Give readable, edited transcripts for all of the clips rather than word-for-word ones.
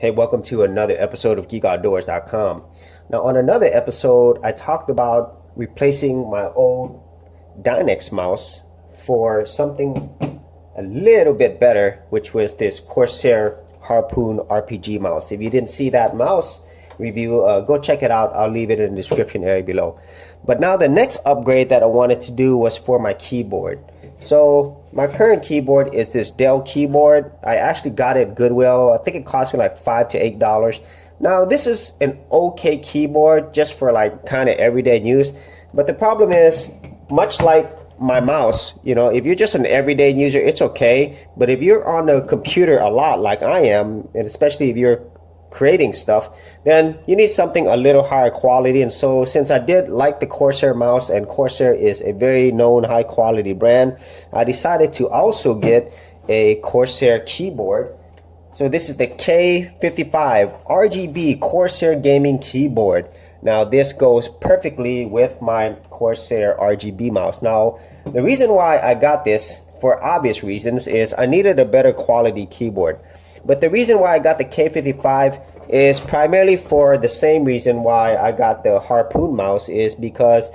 Hey, welcome to another episode of GeekOutdoors.com. Now, on another episode, I talked about replacing my old Dynex mouse for something a little bit better, which was this Corsair Harpoon RPG mouse. If you didn't see that mouse review, go check it out. I'll leave it in the description area below. But now the next upgrade that I wanted to do was for my keyboard. So my current keyboard is this Dell keyboard. I actually got it at Goodwill. I think it cost me like $5 to $8. Now this is an okay keyboard just for like kind of everyday use. But the problem is, much like my mouse, you know, if you're just an everyday user, it's okay. But if you're on the computer a lot like I am, and especially if you're creating stuff, then you need something a little higher quality. And so since I did like the Corsair mouse, and Corsair is a very known high quality brand, I decided to also get a Corsair keyboard. So this is the K55 RGB Corsair gaming keyboard. Now this goes perfectly with my Corsair RGB mouse. Now the reason why I got this, for obvious reasons, is I needed a better quality keyboard. But the reason why I got the K55 is primarily for the same reason why I got the Harpoon mouse, is because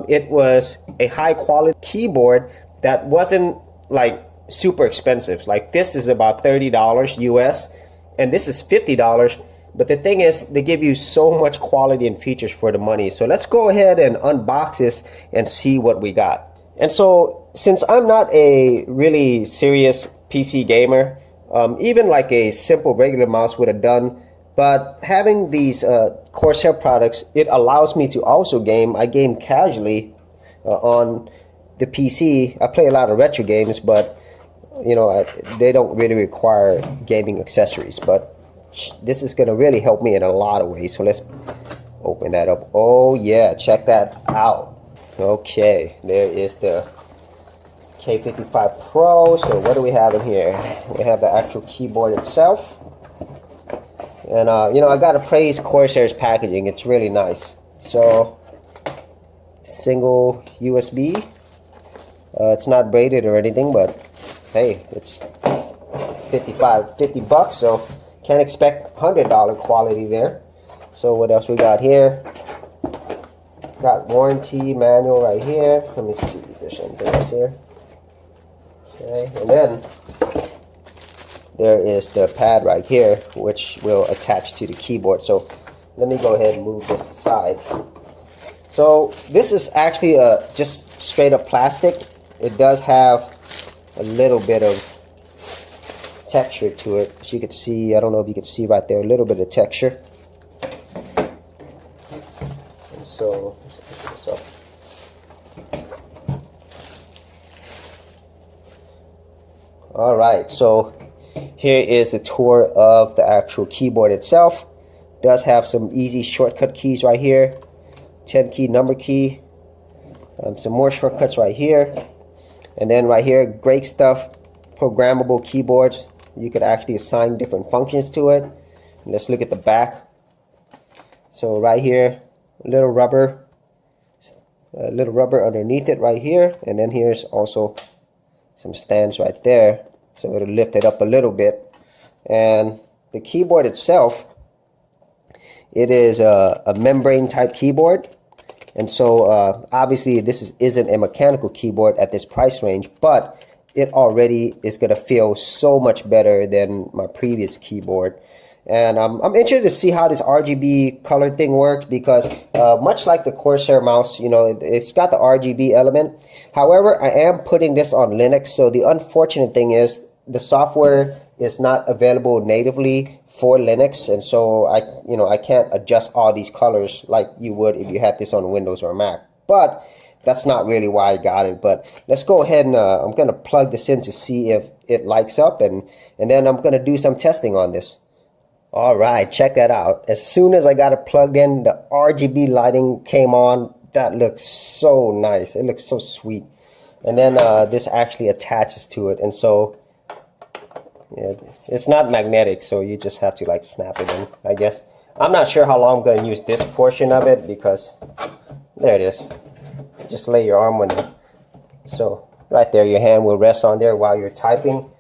it was a high quality keyboard that wasn't like super expensive. Like this is about $30 US and this is $50. But the thing is, they give you so much quality and features for the money. So let's go ahead and unbox this and see what we got. And so since I'm not a really serious PC gamer, even like a simple regular mouse would have done, but having these Corsair products, it allows me to also game. I game casually on the PC. I play a lot of retro games, but you know, they don't really require gaming accessories. But this is gonna really help me in a lot of ways. So let's open that up. Oh yeah, check that out. Okay, there is the K55 Pro. So what do we have in here? We have the actual keyboard itself, and you know, I gotta praise Corsair's packaging. It's really nice. So single USB. It's not braided or anything, but hey, it's 50 bucks, so can't expect $100 quality there. So what else we got here? Got warranty manual right here. Let me see if there's anything else here. Okay, and then there is the pad right here, which will attach to the keyboard. So let me go ahead and move this aside. So this is actually just straight up plastic. It does have a little bit of texture to it. As you can see, I don't know if you can see right there, a little bit of texture. And so all right, so here is the tour of the actual keyboard itself. It does have some easy shortcut keys right here, 10 key, number key, some more shortcuts right here, and then right here, great stuff, programmable keyboards. You could actually assign different functions to it. And let's look at the back. So right here, a little rubber underneath it right here, and then here's also some stands right there, so it'll lift it up a little bit. And the keyboard itself, it is a membrane type keyboard, and so obviously this isn't a mechanical keyboard at this price range, but it already is going to feel so much better than my previous keyboard. And I'm interested to see how this RGB color thing works, because much like the Corsair mouse, you know, it's got the RGB element. However, I am putting this on Linux, so the unfortunate thing is the software is not available natively for Linux, and so I can't adjust all these colors like you would if you had this on Windows or Mac. But that's not really why I got it. But let's go ahead and I'm gonna plug this in to see if it lights up, and then I'm gonna do some testing on this. All right, check that out. As soon as I got it plugged in, the RGB lighting came on. That looks so nice. It looks so sweet. And then this actually attaches to it, and so yeah, it's not magnetic, so you just have to like snap it in, I guess. I'm not sure how long I'm going to use this portion of it, because there it is. Just lay your arm on it. So right there, your hand will rest on there while you're typing.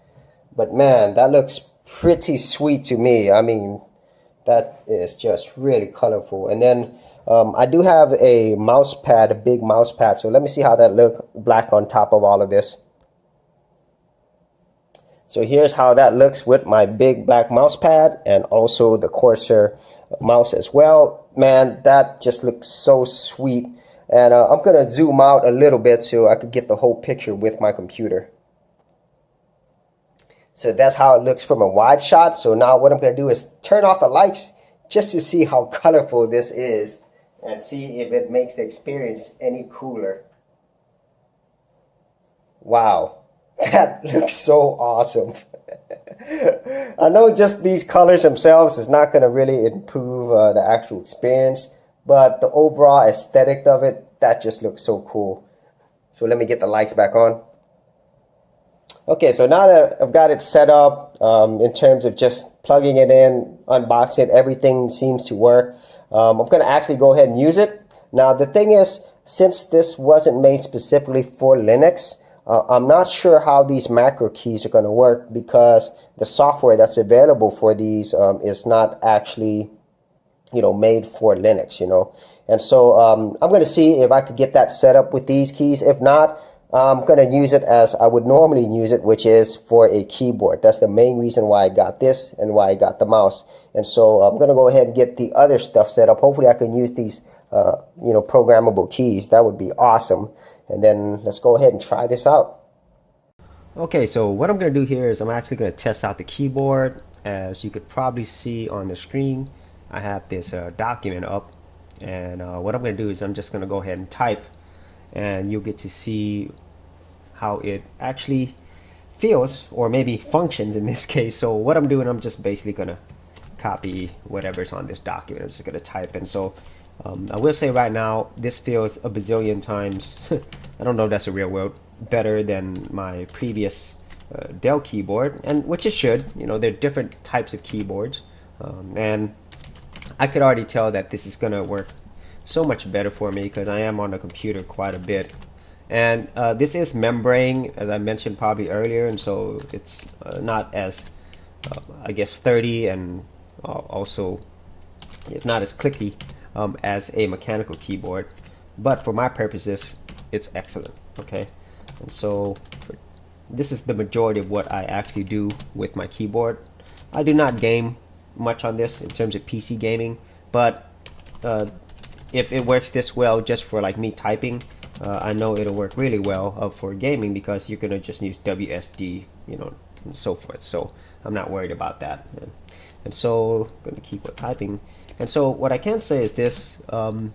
But man, that looks pretty sweet to me. I mean, That is just really colorful. And then I do have a mouse pad, a big mouse pad. So let me see how that looks black on top of all of this. So here's how that looks with my big black mouse pad and also the Corsair mouse as well. Man, that just looks so sweet. And I'm going to zoom out a little bit so I could get the whole picture with my computer. So that's how it looks from a wide shot. So now what I'm going to do is turn off the lights just to see how colorful this is and see if it makes the experience any cooler. Wow, that looks so awesome. I know just these colors themselves is not going to really improve the actual experience, but the overall aesthetic of it, that just looks so cool. So let me get the lights back on. Okay, so now that I've got it set up in terms of just plugging it in, unboxing it, everything seems to work. I'm going to actually go ahead and use it. Now the thing is, since this wasn't made specifically for Linux, I'm not sure how these macro keys are going to work because the software that's available for these is not actually, you know, made for Linux, you know. And so I'm going to see if I could get that set up with these keys. If not, I'm going to use it as I would normally use it, which is for a keyboard. That's the main reason why I got this and why I got the mouse. And so I'm going to go ahead and get the other stuff set up. Hopefully I can use these, you know, programmable keys. That would be awesome. And then let's go ahead and try this out. Okay, so what I'm going to do here is I'm actually going to test out the keyboard. As you could probably see on the screen, I have this document up. And what I'm going to do is I'm just going to go ahead and type. And you'll get to see how it actually feels, or maybe functions in this case. So what I'm doing, I'm just basically going to copy whatever's on this document. I'm just going to type. And so I will say right now, this feels a bazillion times, I don't know if that's a real word, better than my previous Dell keyboard, and which it should. You know, there are different types of keyboards. And I could already tell that this is going to work so much better for me because I am on the computer quite a bit. And this is membrane, as I mentioned probably earlier, and so it's not as I guess sturdy, and also it's not as clicky as a mechanical keyboard, but for my purposes it's excellent. Okay, and so this is the majority of what I actually do with my keyboard. I do not game much on this in terms of PC gaming, but if it works this well just for like me typing, I know it'll work really well for gaming because you're gonna just use WSD, you know, and so forth. So I'm not worried about that. And so I'm gonna keep on typing. And so what I can say is this: at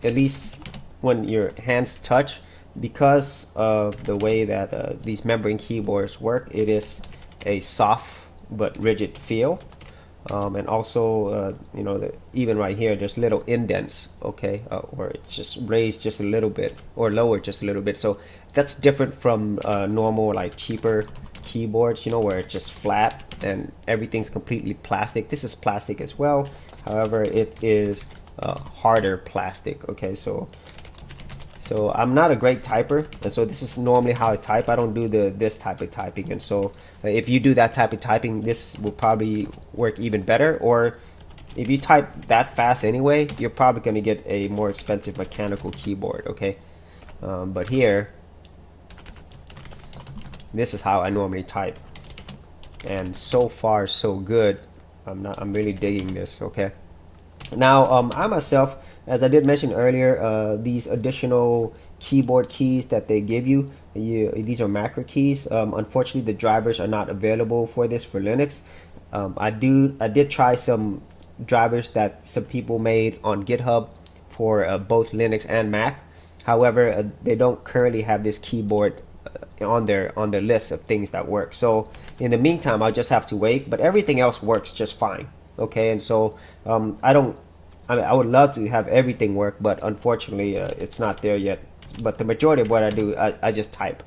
least when your hands touch, because of the way that these membrane keyboards work, it is a soft but rigid feel. And also, you know, even right here, there's little indents, okay, or it's just raised just a little bit or lowered just a little bit. So that's different from normal, like cheaper keyboards, you know, where it's just flat and everything's completely plastic. This is plastic as well. However, it is harder plastic, okay, so I'm not a great typer, and so this is normally how I type. I don't do this type of typing, and so if you do that type of typing, this will probably work even better. Or if you type that fast anyway, you're probably going to get a more expensive mechanical keyboard, okay? But here, this is how I normally type, and so far so good. I'm really digging this, okay? Now, I myself, as I did mention earlier, these additional keyboard keys that they give you, these are macro keys. Unfortunately, the drivers are not available for this for Linux. I did try some drivers that some people made on GitHub for both Linux and Mac. However, they don't currently have this keyboard on their list of things that work. So in the meantime, I'll just have to wait. But everything else works just fine. Okay, and so I would love to have everything work, but unfortunately it's not there yet. But the majority of what I do, I just type.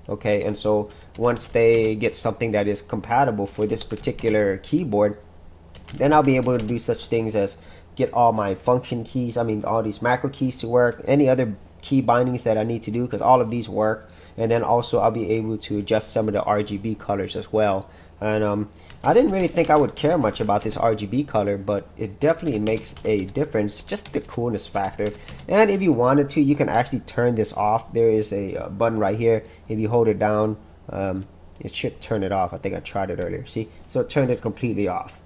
Okay, and so once they get something that is compatible for this particular keyboard, then I'll be able to do such things as get all my function keys, all these macro keys to work, any other key bindings that I need to do, because all of these work. And then also I'll be able to adjust some of the RGB colors as well. And I didn't really think I would care much about this RGB color, but it definitely makes a difference, just the coolness factor. And if you wanted to, you can actually turn this off. There is a button right here. If you hold it down, it should turn it off. I think I tried it earlier. See, so it turned it completely off.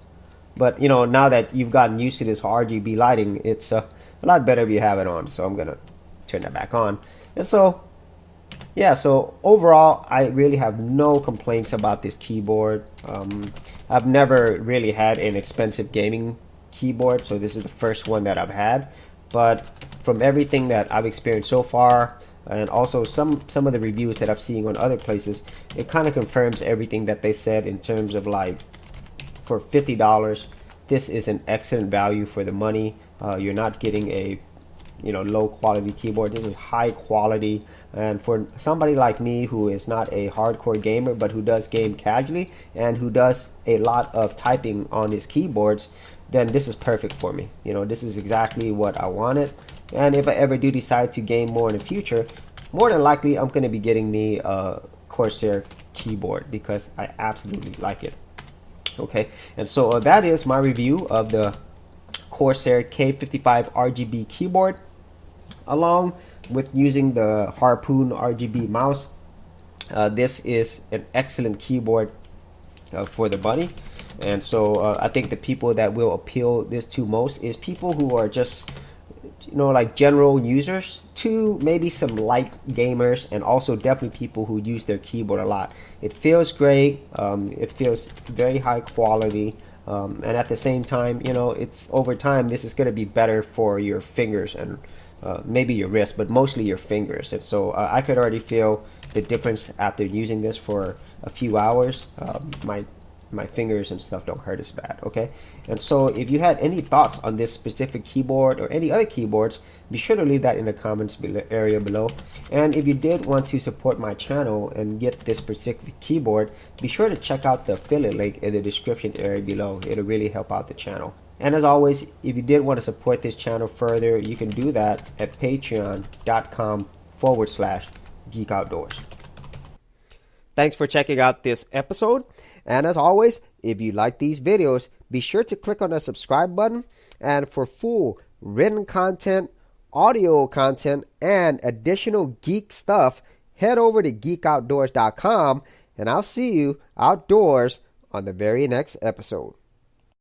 But you know, now that you've gotten used to this RGB lighting, it's a lot better if you have it on. So I'm gonna turn that back on. And so yeah, so overall, I really have no complaints about this keyboard. I've never really had an expensive gaming keyboard, so this is the first one that I've had. But from everything that I've experienced so far, and also some of the reviews that I've seen on other places, it kind of confirms everything that they said in terms of like, for $50, this is an excellent value for the money. You're not getting a low quality keyboard. This is high quality, and for somebody like me who is not a hardcore gamer but who does game casually and who does a lot of typing on his keyboards, then this is perfect for me. This is exactly what I wanted. And if I ever do decide to game more in the future, more than likely I'm going to be getting me a Corsair keyboard because I absolutely like it. Okay, and so that is my review of the Corsair K55 RGB keyboard, along with using the Harpoon RGB mouse. This is an excellent keyboard for the money, and so I think the people that will appeal this to most is people who are just like general users, to maybe some light gamers, and also definitely people who use their keyboard a lot. It feels great. It feels very high quality. And at the same time, it's over time, this is going to be better for your fingers and maybe your wrist, but mostly your fingers. And so I could already feel the difference after using this for a few hours. My fingers and stuff don't hurt as bad. Okay, and so if you had any thoughts on this specific keyboard or any other keyboards, be sure to leave that in the comments area below. And if you did want to support my channel and get this specific keyboard, be sure to check out the affiliate link in the description area below. It'll really help out the channel. And as always, if you did want to support this channel further, you can do that at patreon.com/Geek Outdoors. Thanks for checking out this episode. And as always, if you like these videos, be sure to click on the subscribe button. And for full written content, audio content, and additional geek stuff, head over to geekoutdoors.com, and I'll see you outdoors on the very next episode.